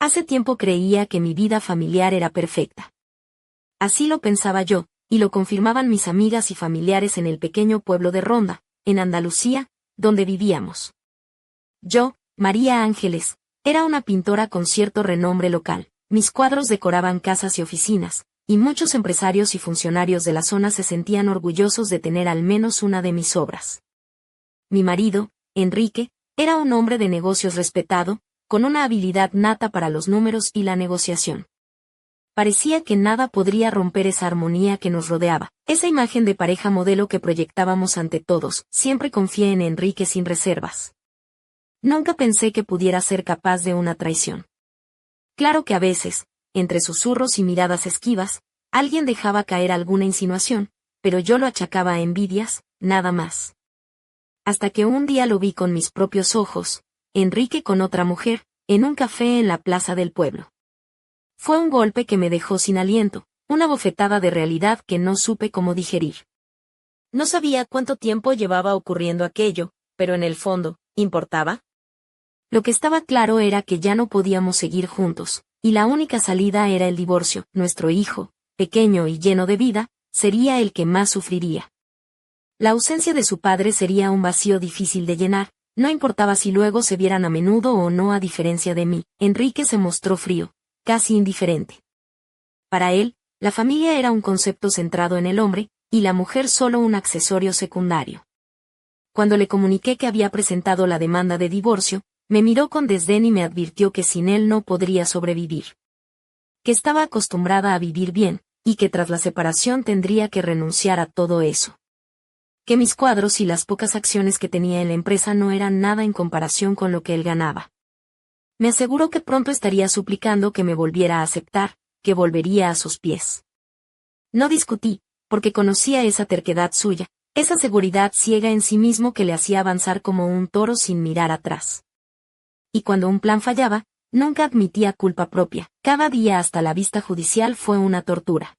Hace tiempo creía que mi vida familiar era perfecta. Así lo pensaba yo, y lo confirmaban mis amigas y familiares en el pequeño pueblo de Ronda, en Andalucía, donde vivíamos. Yo, María Ángeles, era una pintora con cierto renombre local. Mis cuadros decoraban casas y oficinas, y muchos empresarios y funcionarios de la zona se sentían orgullosos de tener al menos una de mis obras. Mi marido, Enrique, era un hombre de negocios respetado, con una habilidad nata para los números y la negociación. Parecía que nada podría romper esa armonía que nos rodeaba, esa imagen de pareja modelo que proyectábamos ante todos. Siempre confié en Enrique sin reservas. Nunca pensé que pudiera ser capaz de una traición. Claro que a veces, entre susurros y miradas esquivas, alguien dejaba caer alguna insinuación, pero yo lo achacaba a envidias, nada más. Hasta que un día lo vi con mis propios ojos, Enrique con otra mujer, en un café en la plaza del pueblo. Fue un golpe que me dejó sin aliento, una bofetada de realidad que no supe cómo digerir. No sabía cuánto tiempo llevaba ocurriendo aquello, pero en el fondo, ¿importaba? Lo que estaba claro era que ya no podíamos seguir juntos, y la única salida era el divorcio. Nuestro hijo, pequeño y lleno de vida, sería el que más sufriría. La ausencia de su padre sería un vacío difícil de llenar, no importaba si luego se vieran a menudo o no. A diferencia de mí, Enrique se mostró frío, casi indiferente. Para él, la familia era un concepto centrado en el hombre, y la mujer solo un accesorio secundario. Cuando le comuniqué que había presentado la demanda de divorcio, me miró con desdén y me advirtió que sin él no podría sobrevivir. Que estaba acostumbrada a vivir bien, y que tras la separación tendría que renunciar a todo eso. Que mis cuadros y las pocas acciones que tenía en la empresa no eran nada en comparación con lo que él ganaba. Me aseguró que pronto estaría suplicando que me volviera a aceptar, que volvería a sus pies. No discutí, porque conocía esa terquedad suya, esa seguridad ciega en sí mismo que le hacía avanzar como un toro sin mirar atrás. Y cuando un plan fallaba, nunca admitía culpa propia. Cada día hasta la vista judicial fue una tortura.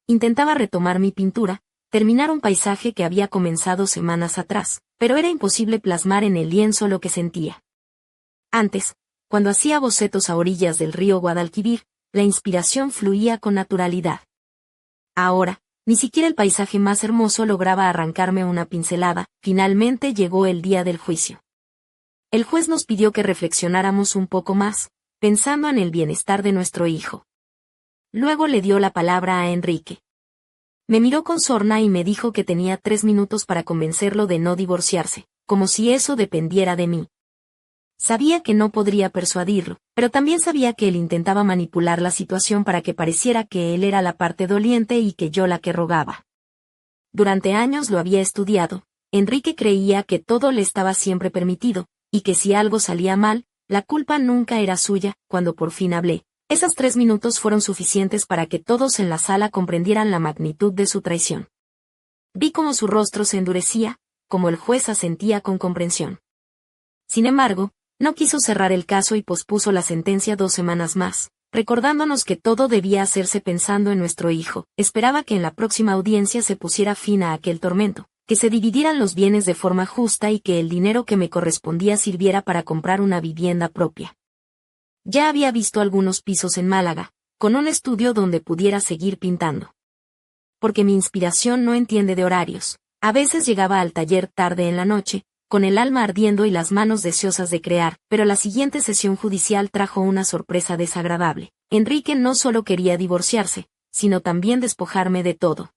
Intentaba retomar mi pintura, terminar un paisaje que había comenzado semanas atrás, pero era imposible plasmar en el lienzo lo que sentía. Antes, cuando hacía bocetos a orillas del río Guadalquivir, la inspiración fluía con naturalidad. Ahora, ni siquiera el paisaje más hermoso lograba arrancarme una pincelada. Finalmente llegó el día del juicio. El juez nos pidió que reflexionáramos un poco más, pensando en el bienestar de nuestro hijo. Luego le dio la palabra a Enrique. Me miró con sorna y me dijo que tenía 3 minutos para convencerlo de no divorciarse, como si eso dependiera de mí. Sabía que no podría persuadirlo, pero también sabía que él intentaba manipular la situación para que pareciera que él era la parte doliente y que yo la que rogaba. Durante años lo había estudiado. Enrique creía que todo le estaba siempre permitido, y que si algo salía mal, la culpa nunca era suya. Cuando por fin hablé, esos 3 minutos fueron suficientes para que todos en la sala comprendieran la magnitud de su traición. Vi cómo su rostro se endurecía, como el juez asentía con comprensión. Sin embargo, no quiso cerrar el caso y pospuso la sentencia 2 semanas más, recordándonos que todo debía hacerse pensando en nuestro hijo. Esperaba que en la próxima audiencia se pusiera fin a aquel tormento, que se dividieran los bienes de forma justa y que el dinero que me correspondía sirviera para comprar una vivienda propia. Ya había visto algunos pisos en Málaga, con un estudio donde pudiera seguir pintando. Porque mi inspiración no entiende de horarios. A veces llegaba al taller tarde en la noche, con el alma ardiendo y las manos deseosas de crear, pero la siguiente sesión judicial trajo una sorpresa desagradable. Enrique no solo quería divorciarse, sino también despojarme de todo.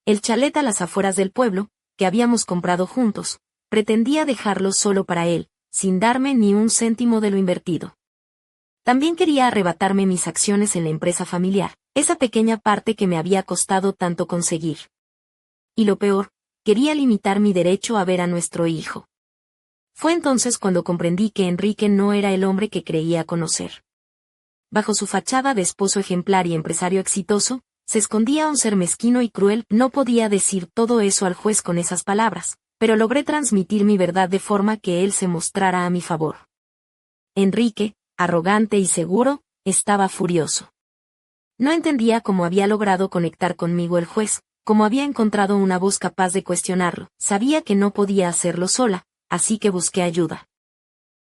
El chalet a las afueras del pueblo, que habíamos comprado juntos, pretendía dejarlo solo para él, sin darme ni un céntimo de lo invertido. También quería arrebatarme mis acciones en la empresa familiar, esa pequeña parte que me había costado tanto conseguir. Y lo peor, quería limitar mi derecho a ver a nuestro hijo. Fue entonces cuando comprendí que Enrique no era el hombre que creía conocer. Bajo su fachada de esposo ejemplar y empresario exitoso, se escondía un ser mezquino y cruel. No podía decir todo eso al juez con esas palabras, pero logré transmitir mi verdad de forma que él se mostrara a mi favor. Enrique, arrogante y seguro, estaba furioso. No entendía cómo había logrado conectar conmigo el juez, cómo había encontrado una voz capaz de cuestionarlo. Sabía que no podía hacerlo sola, así que busqué ayuda.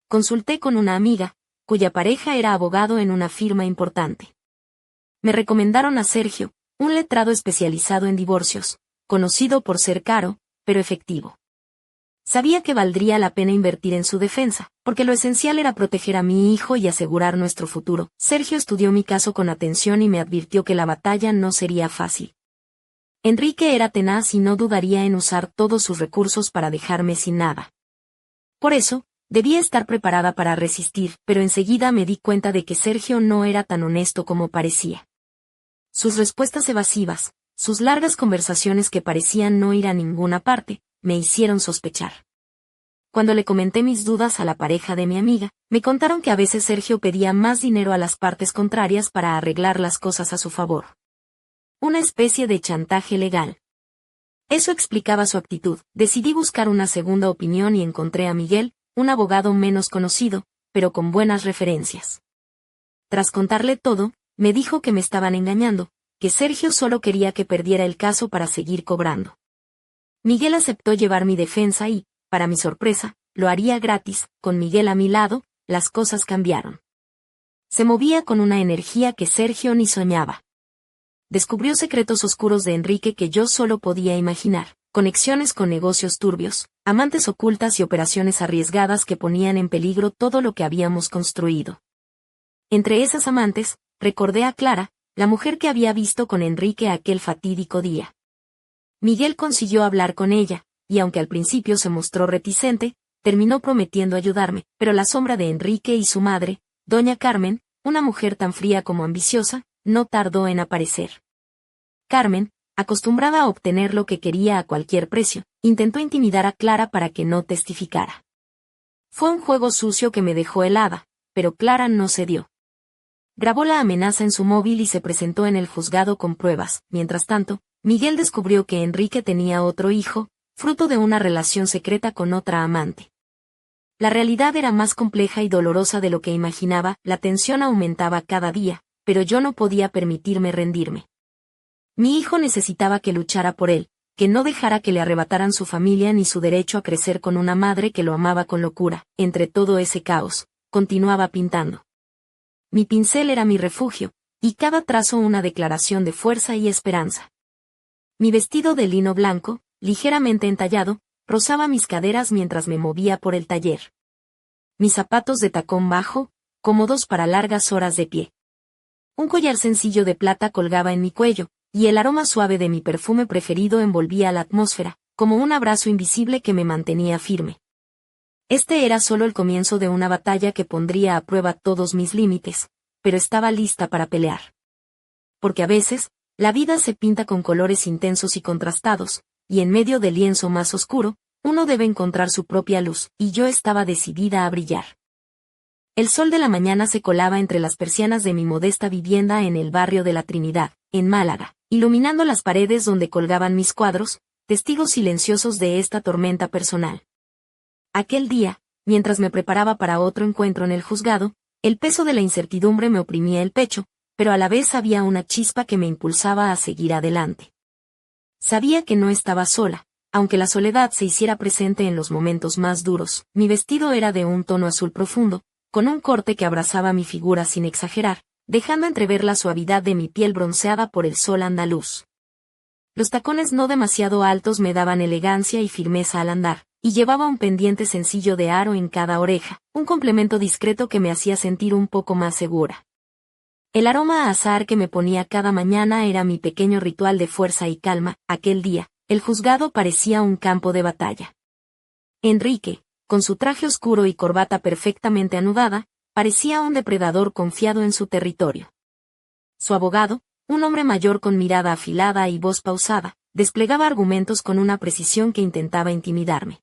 Consulté con una amiga, cuya pareja era abogado en una firma importante. Me recomendaron a Sergio, un letrado especializado en divorcios, conocido por ser caro, pero efectivo. Sabía que valdría la pena invertir en su defensa, porque lo esencial era proteger a mi hijo y asegurar nuestro futuro. Sergio estudió mi caso con atención y me advirtió que la batalla no sería fácil. Enrique era tenaz y no dudaría en usar todos sus recursos para dejarme sin nada. Por eso, debía estar preparada para resistir, pero enseguida me di cuenta de que Sergio no era tan honesto como parecía. Sus respuestas evasivas, sus largas conversaciones que parecían no ir a ninguna parte, me hicieron sospechar. Cuando le comenté mis dudas a la pareja de mi amiga, me contaron que a veces Sergio pedía más dinero a las partes contrarias para arreglar las cosas a su favor. Una especie de chantaje legal. Eso explicaba su actitud. Decidí buscar una segunda opinión y encontré a Miguel, un abogado menos conocido, pero con buenas referencias. Tras contarle todo, me dijo que me estaban engañando, que Sergio solo quería que perdiera el caso para seguir cobrando. Miguel aceptó llevar mi defensa y, para mi sorpresa, lo haría gratis. Con Miguel a mi lado, las cosas cambiaron. Se movía con una energía que Sergio ni soñaba. Descubrió secretos oscuros de Enrique que yo solo podía imaginar, conexiones con negocios turbios, amantes ocultas y operaciones arriesgadas que ponían en peligro todo lo que habíamos construido. Entre esas amantes, recordé a Clara, la mujer que había visto con Enrique aquel fatídico día. Miguel consiguió hablar con ella, y aunque al principio se mostró reticente, terminó prometiendo ayudarme, pero la sombra de Enrique y su madre, doña Carmen, una mujer tan fría como ambiciosa, no tardó en aparecer. Carmen, acostumbrada a obtener lo que quería a cualquier precio, intentó intimidar a Clara para que no testificara. Fue un juego sucio que me dejó helada, pero Clara no cedió. Grabó la amenaza en su móvil y se presentó en el juzgado con pruebas. Mientras tanto, Miguel descubrió que Enrique tenía otro hijo, fruto de una relación secreta con otra amante. La realidad era más compleja y dolorosa de lo que imaginaba, la tensión aumentaba cada día, pero yo no podía permitirme rendirme. Mi hijo necesitaba que luchara por él, que no dejara que le arrebataran su familia ni su derecho a crecer con una madre que lo amaba con locura. Entre todo ese caos, continuaba pintando. Mi pincel era mi refugio, y cada trazo una declaración de fuerza y esperanza. Mi vestido de lino blanco, ligeramente entallado, rozaba mis caderas mientras me movía por el taller. Mis zapatos de tacón bajo, cómodos para largas horas de pie. Un collar sencillo de plata colgaba en mi cuello, y el aroma suave de mi perfume preferido envolvía la atmósfera, como un abrazo invisible que me mantenía firme. Este era solo el comienzo de una batalla que pondría a prueba todos mis límites, pero estaba lista para pelear. Porque a veces, la vida se pinta con colores intensos y contrastados, y en medio del lienzo más oscuro, uno debe encontrar su propia luz, y yo estaba decidida a brillar. El sol de la mañana se colaba entre las persianas de mi modesta vivienda en el barrio de la Trinidad, en Málaga, iluminando las paredes donde colgaban mis cuadros, testigos silenciosos de esta tormenta personal. Aquel día, mientras me preparaba para otro encuentro en el juzgado, el peso de la incertidumbre me oprimía el pecho, pero a la vez había una chispa que me impulsaba a seguir adelante. Sabía que no estaba sola, aunque la soledad se hiciera presente en los momentos más duros. Mi vestido era de un tono azul profundo, con un corte que abrazaba mi figura sin exagerar, dejando entrever la suavidad de mi piel bronceada por el sol andaluz. Los tacones no demasiado altos me daban elegancia y firmeza al andar, y llevaba un pendiente sencillo de aro en cada oreja, un complemento discreto que me hacía sentir un poco más segura. El aroma a azahar que me ponía cada mañana era mi pequeño ritual de fuerza y calma. Aquel día, el juzgado parecía un campo de batalla. Enrique, con su traje oscuro y corbata perfectamente anudada, parecía un depredador confiado en su territorio. Su abogado, un hombre mayor con mirada afilada y voz pausada, desplegaba argumentos con una precisión que intentaba intimidarme.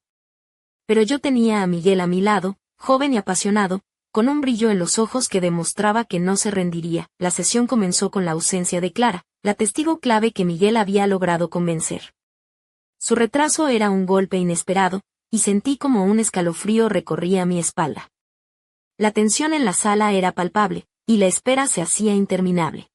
Pero yo tenía a Miguel a mi lado, joven y apasionado, con un brillo en los ojos que demostraba que no se rendiría. La sesión comenzó con la ausencia de Clara, la testigo clave que Miguel había logrado convencer. Su retraso era un golpe inesperado, y sentí como un escalofrío recorría mi espalda. La tensión en la sala era palpable, y la espera se hacía interminable.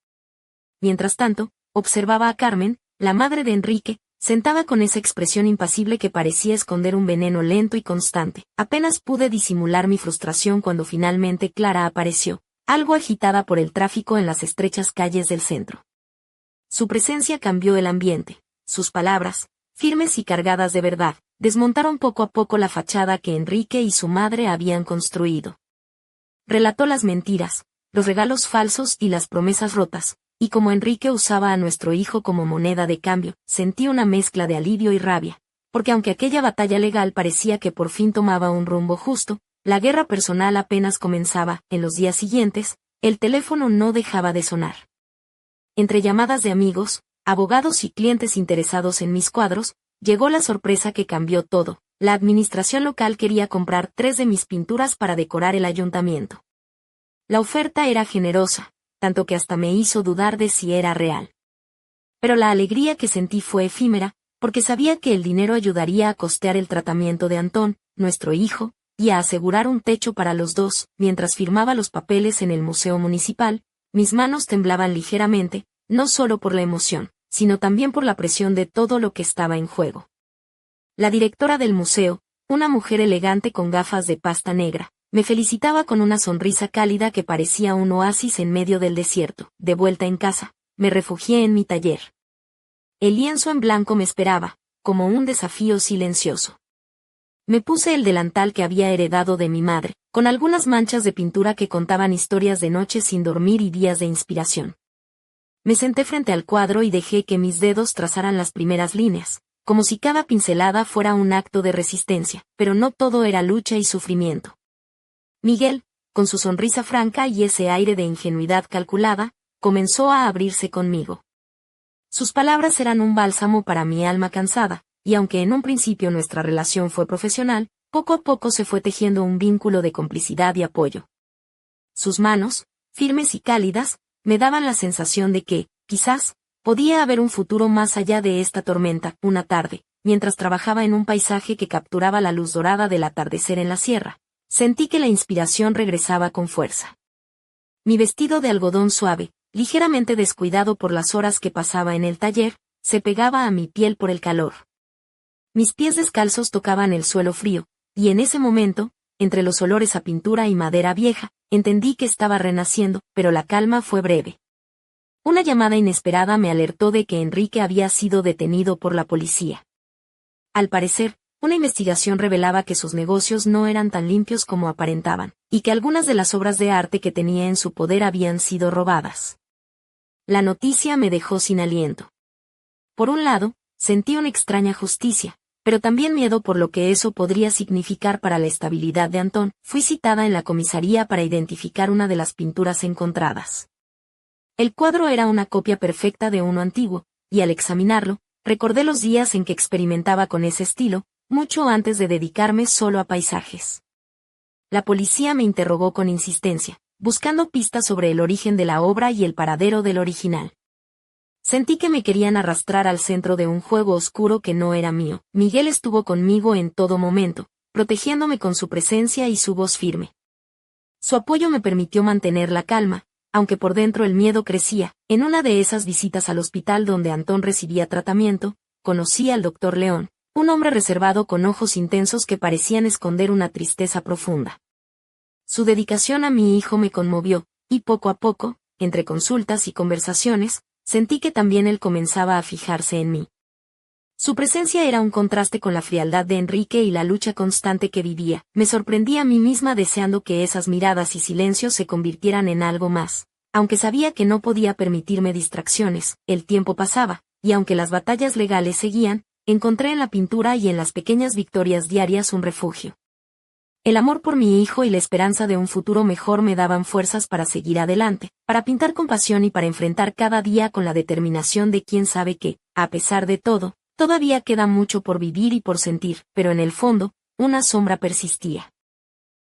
Mientras tanto, observaba a Carmen, la madre de Enrique, Sentaba con esa expresión impasible que parecía esconder un veneno lento y constante. Apenas pude disimular mi frustración cuando finalmente Clara apareció, algo agitada por el tráfico en las estrechas calles del centro. Su presencia cambió el ambiente. Sus palabras, firmes y cargadas de verdad, desmontaron poco a poco la fachada que Enrique y su madre habían construido. Relató las mentiras, los regalos falsos y las promesas rotas, y como Enrique usaba a nuestro hijo como moneda de cambio, sentí una mezcla de alivio y rabia, porque aunque aquella batalla legal parecía que por fin tomaba un rumbo justo, la guerra personal apenas comenzaba. En los días siguientes, el teléfono no dejaba de sonar. Entre llamadas de amigos, abogados y clientes interesados en mis cuadros, llegó la sorpresa que cambió todo. La administración local quería comprar 3 de mis pinturas para decorar el ayuntamiento. La oferta era generosa, tanto que hasta me hizo dudar de si era real. Pero la alegría que sentí fue efímera, porque sabía que el dinero ayudaría a costear el tratamiento de Antón, nuestro hijo, y a asegurar un techo para los dos. Mientras firmaba los papeles en el Museo Municipal, mis manos temblaban ligeramente, no solo por la emoción, sino también por la presión de todo lo que estaba en juego. La directora del museo, una mujer elegante con gafas de pasta negra, me felicitaba con una sonrisa cálida que parecía un oasis en medio del desierto. De vuelta en casa, me refugié en mi taller. El lienzo en blanco me esperaba, como un desafío silencioso. Me puse el delantal que había heredado de mi madre, con algunas manchas de pintura que contaban historias de noches sin dormir y días de inspiración. Me senté frente al cuadro y dejé que mis dedos trazaran las primeras líneas, como si cada pincelada fuera un acto de resistencia, pero no todo era lucha y sufrimiento. Miguel, con su sonrisa franca y ese aire de ingenuidad calculada, comenzó a abrirse conmigo. Sus palabras eran un bálsamo para mi alma cansada, y aunque en un principio nuestra relación fue profesional, poco a poco se fue tejiendo un vínculo de complicidad y apoyo. Sus manos, firmes y cálidas, me daban la sensación de que, quizás, podía haber un futuro más allá de esta tormenta. Una tarde, mientras trabajaba en un paisaje que capturaba la luz dorada del atardecer en la sierra, sentí que la inspiración regresaba con fuerza. Mi vestido de algodón suave, ligeramente descuidado por las horas que pasaba en el taller, se pegaba a mi piel por el calor. Mis pies descalzos tocaban el suelo frío, y en ese momento, entre los olores a pintura y madera vieja, entendí que estaba renaciendo, pero la calma fue breve. Una llamada inesperada me alertó de que Enrique había sido detenido por la policía. Al parecer, una investigación revelaba que sus negocios no eran tan limpios como aparentaban, y que algunas de las obras de arte que tenía en su poder habían sido robadas. La noticia me dejó sin aliento. Por un lado, sentí una extraña justicia, pero también miedo por lo que eso podría significar para la estabilidad de Antón. Fui citada en la comisaría para identificar una de las pinturas encontradas. El cuadro era una copia perfecta de uno antiguo, y al examinarlo, recordé los días en que experimentaba con ese estilo, mucho antes de dedicarme solo a paisajes. La policía me interrogó con insistencia, buscando pistas sobre el origen de la obra y el paradero del original. Sentí que me querían arrastrar al centro de un juego oscuro que no era mío. Miguel estuvo conmigo en todo momento, protegiéndome con su presencia y su voz firme. Su apoyo me permitió mantener la calma, aunque por dentro el miedo crecía. En una de esas visitas al hospital donde Antón recibía tratamiento, conocí al doctor León, un hombre reservado con ojos intensos que parecían esconder una tristeza profunda. Su dedicación a mi hijo me conmovió, y poco a poco, entre consultas y conversaciones, sentí que también él comenzaba a fijarse en mí. Su presencia era un contraste con la frialdad de Enrique y la lucha constante que vivía. Me sorprendí a mí misma deseando que esas miradas y silencios se convirtieran en algo más. Aunque sabía que no podía permitirme distracciones, el tiempo pasaba, y aunque las batallas legales seguían, encontré en la pintura y en las pequeñas victorias diarias un refugio. El amor por mi hijo y la esperanza de un futuro mejor me daban fuerzas para seguir adelante, para pintar con pasión y para enfrentar cada día con la determinación de quien sabe que, a pesar de todo, todavía queda mucho por vivir y por sentir, pero en el fondo, una sombra persistía.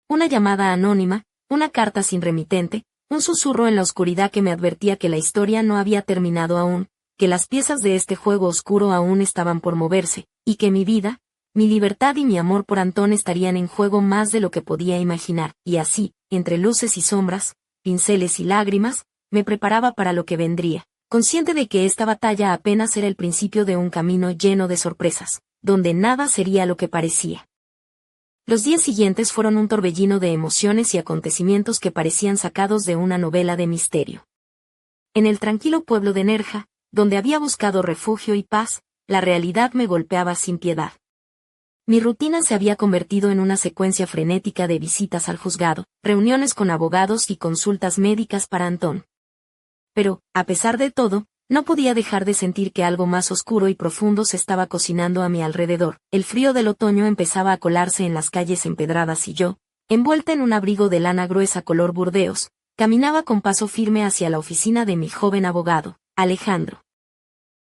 Una llamada anónima, una carta sin remitente, un susurro en la oscuridad que me advertía que la historia no había terminado aún, que las piezas de este juego oscuro aún estaban por moverse, y que mi vida, mi libertad y mi amor por Antón estarían en juego más de lo que podía imaginar, y así, entre luces y sombras, pinceles y lágrimas, me preparaba para lo que vendría. consciente de que esta batalla apenas era el principio de un camino lleno de sorpresas, donde nada sería lo que parecía. Los días siguientes fueron un torbellino de emociones y acontecimientos que parecían sacados de una novela de misterio. En el tranquilo pueblo de Nerja, donde había buscado refugio y paz, la realidad me golpeaba sin piedad. Mi rutina se había convertido en una secuencia frenética de visitas al juzgado, reuniones con abogados y consultas médicas para Antón. Pero, a pesar de todo, no podía dejar de sentir que algo más oscuro y profundo se estaba cocinando a mi alrededor. El frío del otoño empezaba a colarse en las calles empedradas y yo, envuelta en un abrigo de lana gruesa color burdeos, caminaba con paso firme hacia la oficina de mi joven abogado, Alejandro.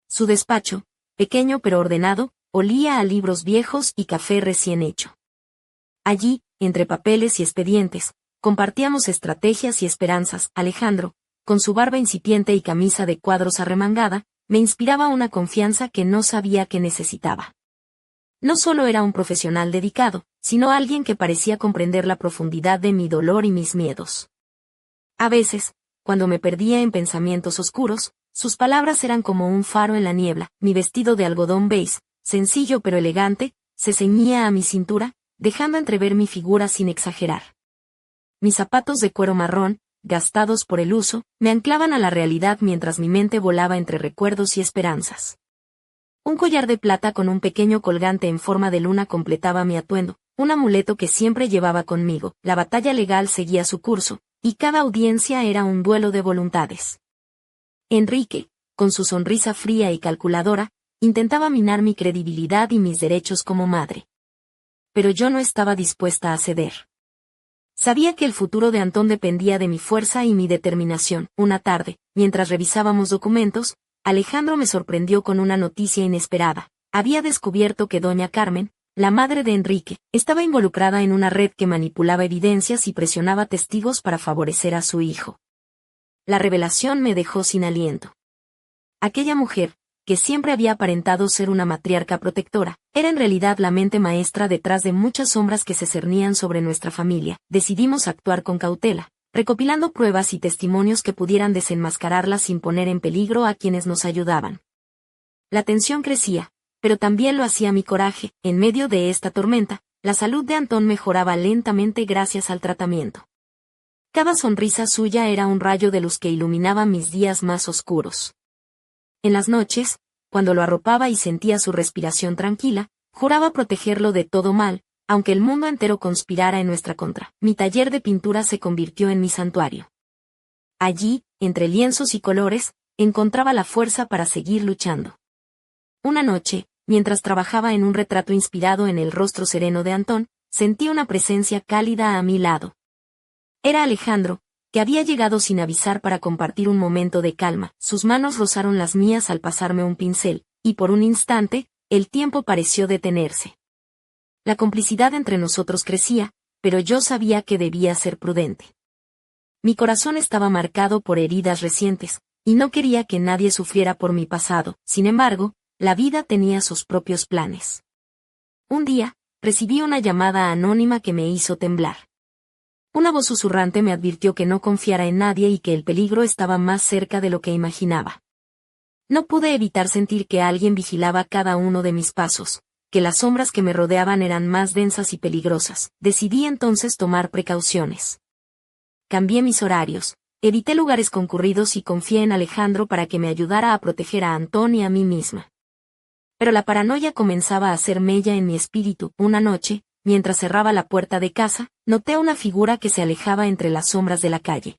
Su despacho, pequeño pero ordenado, olía a libros viejos y café recién hecho. Allí, entre papeles y expedientes, compartíamos estrategias y esperanzas. Alejandro, con su barba incipiente y camisa de cuadros arremangada, me inspiraba una confianza que no sabía que necesitaba. No solo era un profesional dedicado, sino alguien que parecía comprender la profundidad de mi dolor y mis miedos. A veces, cuando me perdía en pensamientos oscuros, sus palabras eran como un faro en la niebla. Mi vestido de algodón beige, sencillo pero elegante, se ceñía a mi cintura, dejando entrever mi figura sin exagerar. Mis zapatos de cuero marrón, gastados por el uso, me anclaban a la realidad mientras mi mente volaba entre recuerdos y esperanzas. Un collar de plata con un pequeño colgante en forma de luna completaba mi atuendo, un amuleto que siempre llevaba conmigo. La batalla legal seguía su curso, y cada audiencia era un duelo de voluntades. Enrique, con su sonrisa fría y calculadora, intentaba minar mi credibilidad y mis derechos como madre. Pero yo no estaba dispuesta a ceder. Sabía que el futuro de Antón dependía de mi fuerza y mi determinación. Una tarde, mientras revisábamos documentos, Alejandro me sorprendió con una noticia inesperada. Había descubierto que doña Carmen, la madre de Enrique, estaba involucrada en una red que manipulaba evidencias y presionaba testigos para favorecer a su hijo. La revelación me dejó sin aliento. Aquella mujer, que siempre había aparentado ser una matriarca protectora, era en realidad la mente maestra detrás de muchas sombras que se cernían sobre nuestra familia. Decidimos actuar con cautela, recopilando pruebas y testimonios que pudieran desenmascararla sin poner en peligro a quienes nos ayudaban. La tensión crecía, pero también lo hacía mi coraje. En medio de esta tormenta, la salud de Antón mejoraba lentamente gracias al tratamiento. Cada sonrisa suya era un rayo de luz que iluminaba mis días más oscuros. En las noches, cuando lo arropaba y sentía su respiración tranquila, juraba protegerlo de todo mal, aunque el mundo entero conspirara en nuestra contra. Mi taller de pintura se convirtió en mi santuario. Allí, entre lienzos y colores, encontraba la fuerza para seguir luchando. Una noche, mientras trabajaba en un retrato inspirado en el rostro sereno de Antón, sentí una presencia cálida a mi lado. Era Alejandro, que había llegado sin avisar para compartir un momento de calma. Sus manos rozaron las mías al pasarme un pincel, y por un instante, el tiempo pareció detenerse. La complicidad entre nosotros crecía, pero yo sabía que debía ser prudente. Mi corazón estaba marcado por heridas recientes, y no quería que nadie sufriera por mi pasado. Sin embargo, la vida tenía sus propios planes. Un día, recibí una llamada anónima que me hizo temblar. Una voz susurrante me advirtió que no confiara en nadie y que el peligro estaba más cerca de lo que imaginaba. No pude evitar sentir que alguien vigilaba cada uno de mis pasos, que las sombras que me rodeaban eran más densas y peligrosas. Decidí entonces tomar precauciones. Cambié mis horarios, evité lugares concurridos y confié en Alejandro para que me ayudara a proteger a Antón y a mí misma. Pero la paranoia comenzaba a hacer mella en mi espíritu. Una noche, mientras cerraba la puerta de casa, noté una figura que se alejaba entre las sombras de la calle.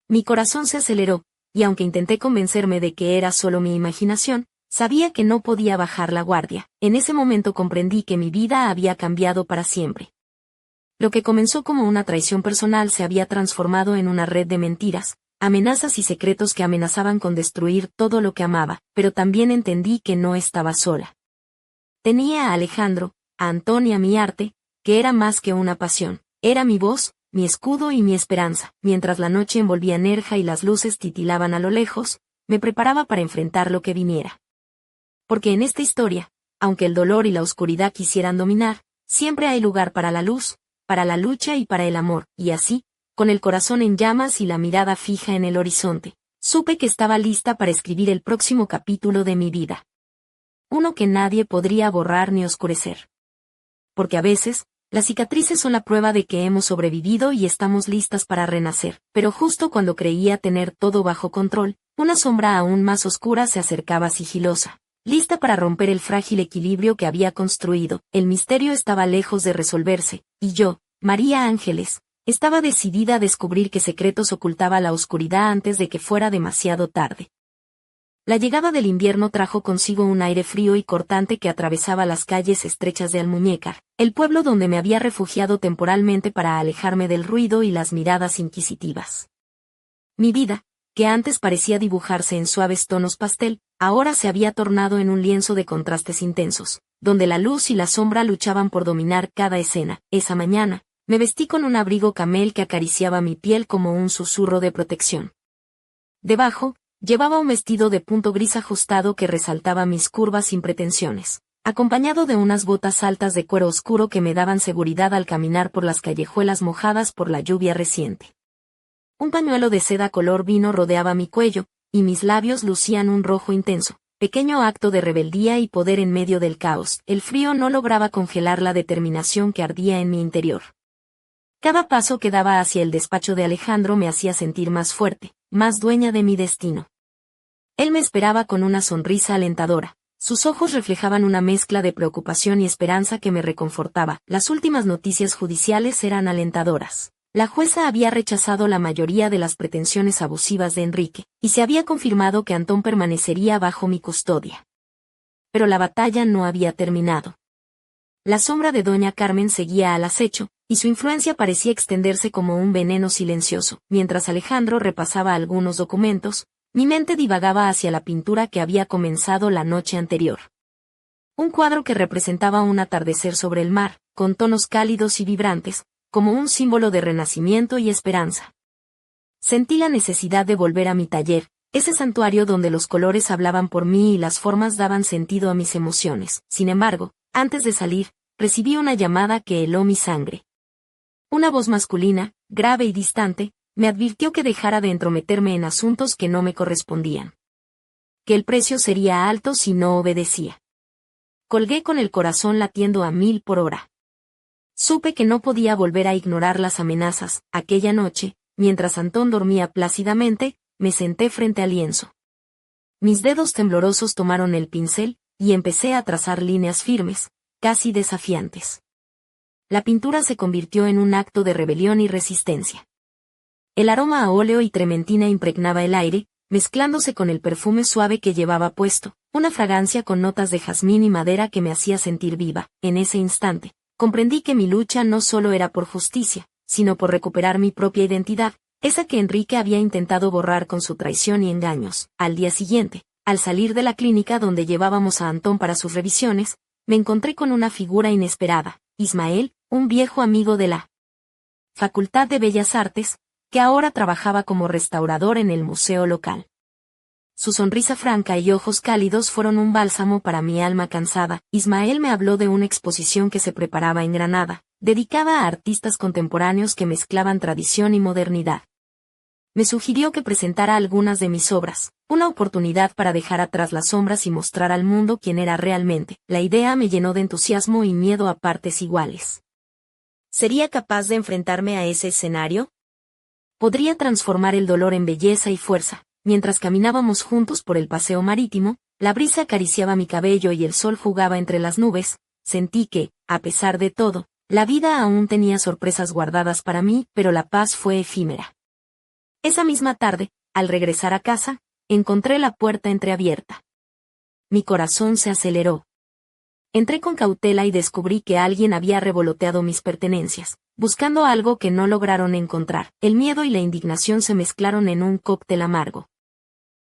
Mi corazón se aceleró, y aunque intenté convencerme de que era solo mi imaginación, sabía que no podía bajar la guardia. En ese momento comprendí que mi vida había cambiado para siempre. Lo que comenzó como una traición personal se había transformado en una red de mentiras, amenazas y secretos que amenazaban con destruir todo lo que amaba, pero también entendí que no estaba sola. Tenía a Alejandro, a Antón y a mi arte, que era más que una pasión. Era mi voz, mi escudo y mi esperanza. Mientras la noche envolvía Nerja y las luces titilaban a lo lejos, me preparaba para enfrentar lo que viniera. Porque en esta historia, aunque el dolor y la oscuridad quisieran dominar, siempre hay lugar para la luz, para la lucha y para el amor, y así, con el corazón en llamas y la mirada fija en el horizonte, Supe que estaba lista para escribir el próximo capítulo de mi vida. Uno que nadie podría borrar ni oscurecer. Porque a veces, las cicatrices son la prueba de que hemos sobrevivido y estamos listas para renacer. Pero justo cuando creía tener todo bajo control, una sombra aún más oscura se acercaba sigilosa. Lista para romper el frágil equilibrio que había construido. El misterio estaba lejos de resolverse, y yo, María Ángeles, estaba decidida a descubrir qué secretos ocultaba la oscuridad antes de que fuera demasiado tarde. La llegada del invierno trajo consigo un aire frío y cortante que atravesaba las calles estrechas de Almuñécar, el pueblo donde me había refugiado temporalmente para alejarme del ruido y las miradas inquisitivas. Mi vida, que antes parecía dibujarse en suaves tonos pastel, ahora se había tornado en un lienzo de contrastes intensos, donde la luz y la sombra luchaban por dominar cada escena. Esa mañana, me vestí con un abrigo camel que acariciaba mi piel como un susurro de protección. Debajo, llevaba un vestido de punto gris ajustado que resaltaba mis curvas sin pretensiones, acompañado de unas botas altas de cuero oscuro que me daban seguridad al caminar por las callejuelas mojadas por la lluvia reciente. Un pañuelo de seda color vino rodeaba mi cuello, y mis labios lucían un rojo intenso, pequeño acto de rebeldía y poder en medio del caos. El frío no lograba congelar la determinación que ardía en mi interior. Cada paso que daba hacia el despacho de Alejandro me hacía sentir más fuerte, más dueña de mi destino. Él me esperaba con una sonrisa alentadora. Sus ojos reflejaban una mezcla de preocupación y esperanza que me reconfortaba. Las últimas noticias judiciales eran alentadoras. La jueza había rechazado la mayoría de las pretensiones abusivas de Enrique, y se había confirmado que Antón permanecería bajo mi custodia. Pero la batalla no había terminado. La sombra de doña Carmen seguía al acecho, y su influencia parecía extenderse como un veneno silencioso. Mientras Alejandro repasaba algunos documentos, mi mente divagaba hacia la pintura que había comenzado la noche anterior. Un cuadro que representaba un atardecer sobre el mar, con tonos cálidos y vibrantes, como un símbolo de renacimiento y esperanza. Sentí la necesidad de volver a mi taller, ese santuario donde los colores hablaban por mí y las formas daban sentido a mis emociones. Sin embargo, antes de salir, recibí una llamada que heló mi sangre. Una voz masculina, grave y distante, me advirtió que dejara de entrometerme en asuntos que no me correspondían. Que el precio sería alto si no obedecía. Colgué con el corazón latiendo a 1000 por hora. Supe que no podía volver a ignorar las amenazas. Aquella noche, mientras Antón dormía plácidamente, me senté frente al lienzo. Mis dedos temblorosos tomaron el pincel, y empecé a trazar líneas firmes, casi desafiantes. La pintura se convirtió en un acto de rebelión y resistencia. El aroma a óleo y trementina impregnaba el aire, mezclándose con el perfume suave que llevaba puesto, una fragancia con notas de jazmín y madera que me hacía sentir viva. En ese instante, comprendí que mi lucha no solo era por justicia, sino por recuperar mi propia identidad, esa que Enrique había intentado borrar con su traición y engaños. Al día siguiente, al salir de la clínica donde llevábamos a Antón para sus revisiones, me encontré con una figura inesperada, Ismael, un viejo amigo de la Facultad de Bellas Artes, que ahora trabajaba como restaurador en el museo local. Su sonrisa franca y ojos cálidos fueron un bálsamo para mi alma cansada. Ismael me habló de una exposición que se preparaba en Granada, dedicada a artistas contemporáneos que mezclaban tradición y modernidad. Me sugirió que presentara algunas de mis obras, una oportunidad para dejar atrás las sombras y mostrar al mundo quién era realmente. La idea me llenó de entusiasmo y miedo a partes iguales. ¿Sería capaz de enfrentarme a ese escenario? ¿Podría transformar el dolor en belleza y fuerza? Mientras caminábamos juntos por el paseo marítimo, la brisa acariciaba mi cabello y el sol jugaba entre las nubes, sentí que, a pesar de todo, la vida aún tenía sorpresas guardadas para mí, pero la paz fue efímera. Esa misma tarde, al regresar a casa, encontré la puerta entreabierta. Mi corazón se aceleró. Entré con cautela y descubrí que alguien había revoloteado mis pertenencias, buscando algo que no lograron encontrar. El miedo y la indignación se mezclaron en un cóctel amargo.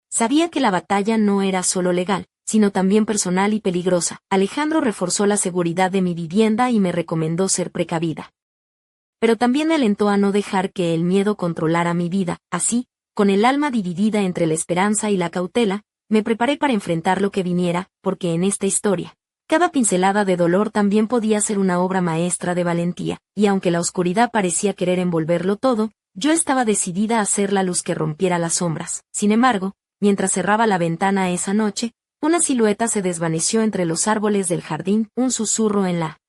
Sabía que la batalla no era solo legal, sino también personal y peligrosa. Alejandro reforzó la seguridad de mi vivienda y me recomendó ser precavida. Pero también me alentó a no dejar que el miedo controlara mi vida. Así, con el alma dividida entre la esperanza y la cautela, me preparé para enfrentar lo que viniera, porque en esta historia, cada pincelada de dolor también podía ser una obra maestra de valentía, y aunque la oscuridad parecía querer envolverlo todo, Yo estaba decidida a hacer la luz que rompiera las sombras. Sin embargo, mientras cerraba la ventana esa noche, una silueta se desvaneció entre los árboles del jardín, un susurro en la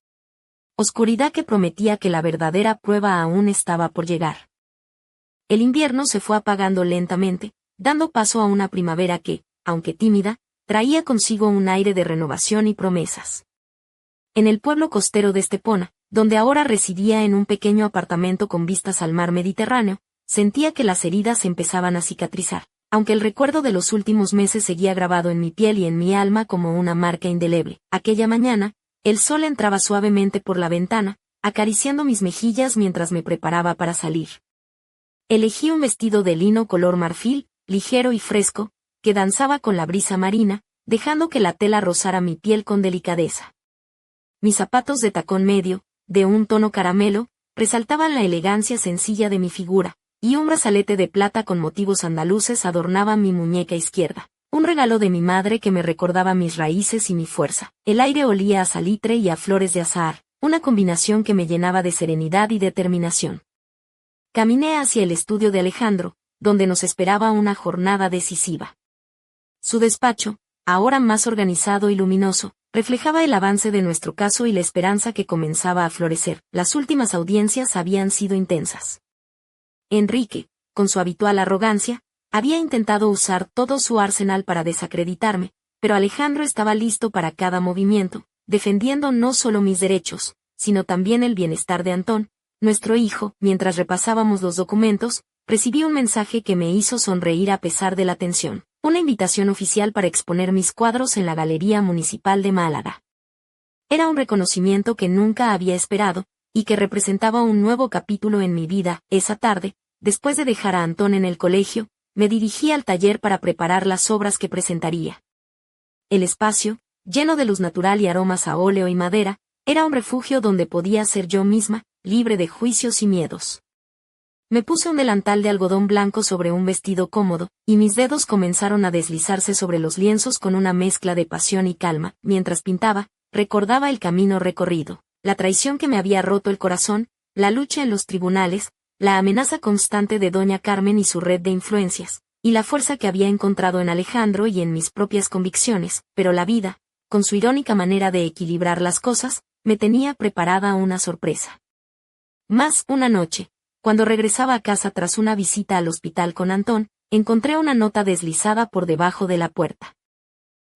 oscuridad que prometía que la verdadera prueba aún estaba por llegar. El invierno se fue apagando lentamente, dando paso a una primavera que, aunque tímida, traía consigo un aire de renovación y promesas. En el pueblo costero de Estepona, donde ahora residía en un pequeño apartamento con vistas al mar Mediterráneo, sentía que las heridas empezaban a cicatrizar, aunque el recuerdo de los últimos meses seguía grabado en mi piel y en mi alma como una marca indeleble. Aquella mañana, el sol entraba suavemente por la ventana, acariciando mis mejillas mientras me preparaba para salir. Elegí un vestido de lino color marfil, ligero y fresco, que danzaba con la brisa marina, dejando que la tela rozara mi piel con delicadeza. Mis zapatos de tacón medio, de un tono caramelo, resaltaban la elegancia sencilla de mi figura, y un brazalete de plata con motivos andaluces adornaba mi muñeca izquierda, un regalo de mi madre que me recordaba mis raíces y mi fuerza. El aire olía a salitre y a flores de azahar, una combinación que me llenaba de serenidad y determinación. Caminé hacia el estudio de Alejandro, donde nos esperaba una jornada decisiva. Su despacho, ahora más organizado y luminoso, reflejaba el avance de nuestro caso y la esperanza que comenzaba a florecer. Las últimas audiencias habían sido intensas. Enrique, con su habitual arrogancia, había intentado usar todo su arsenal para desacreditarme, pero Alejandro estaba listo para cada movimiento, defendiendo no solo mis derechos, sino también el bienestar de Antón, nuestro hijo. Mientras repasábamos los documentos, recibí un mensaje que me hizo sonreír a pesar de la tensión. Una invitación oficial para exponer mis cuadros en la Galería Municipal de Málaga. Era un reconocimiento que nunca había esperado, y que representaba un nuevo capítulo en mi vida. Esa tarde, después de dejar a Antón en el colegio, me dirigí al taller para preparar las obras que presentaría. El espacio, lleno de luz natural y aromas a óleo y madera, era un refugio donde podía ser yo misma, libre de juicios y miedos. Me puse un delantal de algodón blanco sobre un vestido cómodo, y mis dedos comenzaron a deslizarse sobre los lienzos con una mezcla de pasión y calma. Mientras pintaba, recordaba el camino recorrido, la traición que me había roto el corazón, la lucha en los tribunales, la amenaza constante de doña Carmen y su red de influencias, y la fuerza que había encontrado en Alejandro y en mis propias convicciones. Pero la vida, con su irónica manera de equilibrar las cosas, me tenía preparada una sorpresa. Una noche, cuando regresaba a casa tras una visita al hospital con Antón, encontré una nota deslizada por debajo de la puerta.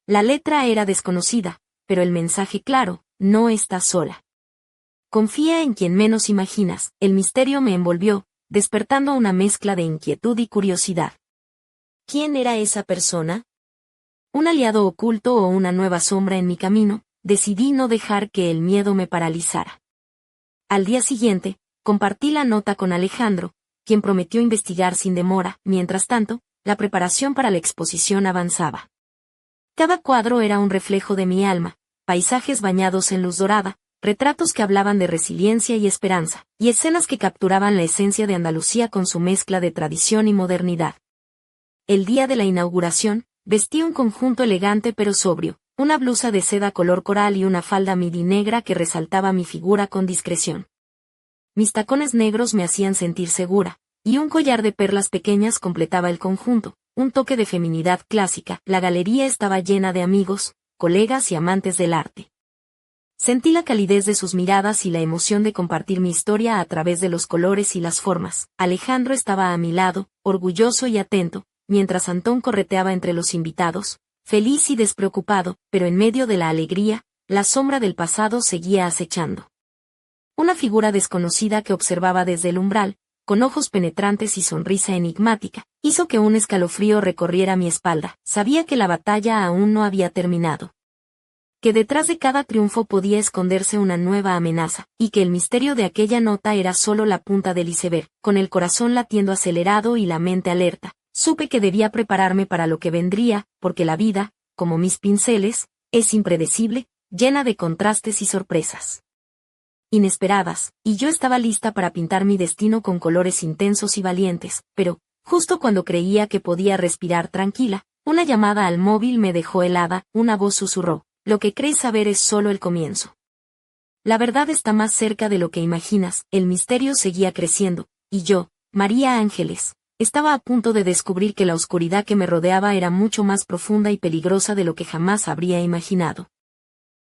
La letra era desconocida, pero el mensaje claro: no estás sola. Confía en quien menos imaginas. El misterio me envolvió, despertando una mezcla de inquietud y curiosidad. ¿Quién era esa persona? ¿Un aliado oculto o una nueva sombra en mi camino? Decidí no dejar que el miedo me paralizara. Al día siguiente, compartí la nota con Alejandro, quien prometió investigar sin demora. Mientras tanto, la preparación para la exposición avanzaba. Cada cuadro era un reflejo de mi alma, paisajes bañados en luz dorada, retratos que hablaban de resiliencia y esperanza, y escenas que capturaban la esencia de Andalucía con su mezcla de tradición y modernidad. El día de la inauguración, vestí un conjunto elegante pero sobrio, una blusa de seda color coral y una falda midi negra que resaltaba mi figura con discreción. Mis tacones negros me hacían sentir segura, y un collar de perlas pequeñas completaba el conjunto, un toque de feminidad clásica. La galería estaba llena de amigos, colegas y amantes del arte. Sentí la calidez de sus miradas y la emoción de compartir mi historia a través de los colores y las formas. Alejandro estaba a mi lado, orgulloso y atento, mientras Antón correteaba entre los invitados, feliz y despreocupado, pero en medio de la alegría, la sombra del pasado seguía acechando. Una figura desconocida que observaba desde el umbral, con ojos penetrantes y sonrisa enigmática, hizo que un escalofrío recorriera mi espalda. Sabía que la batalla aún no había terminado. Que detrás de cada triunfo podía esconderse una nueva amenaza, y que el misterio de aquella nota era solo la punta del iceberg. Con el corazón latiendo acelerado y la mente alerta, supe que debía prepararme para lo que vendría, porque la vida, como mis pinceles, es impredecible, llena de contrastes y sorpresas inesperadas, y yo estaba lista para pintar mi destino con colores intensos y valientes. Pero, justo cuando creía que podía respirar tranquila, una llamada al móvil me dejó helada. Una voz susurró: lo que crees saber es solo el comienzo. La verdad está más cerca de lo que imaginas. El misterio seguía creciendo, y yo, María Ángeles. Estaba a punto de descubrir que la oscuridad que me rodeaba era mucho más profunda y peligrosa de lo que jamás habría imaginado.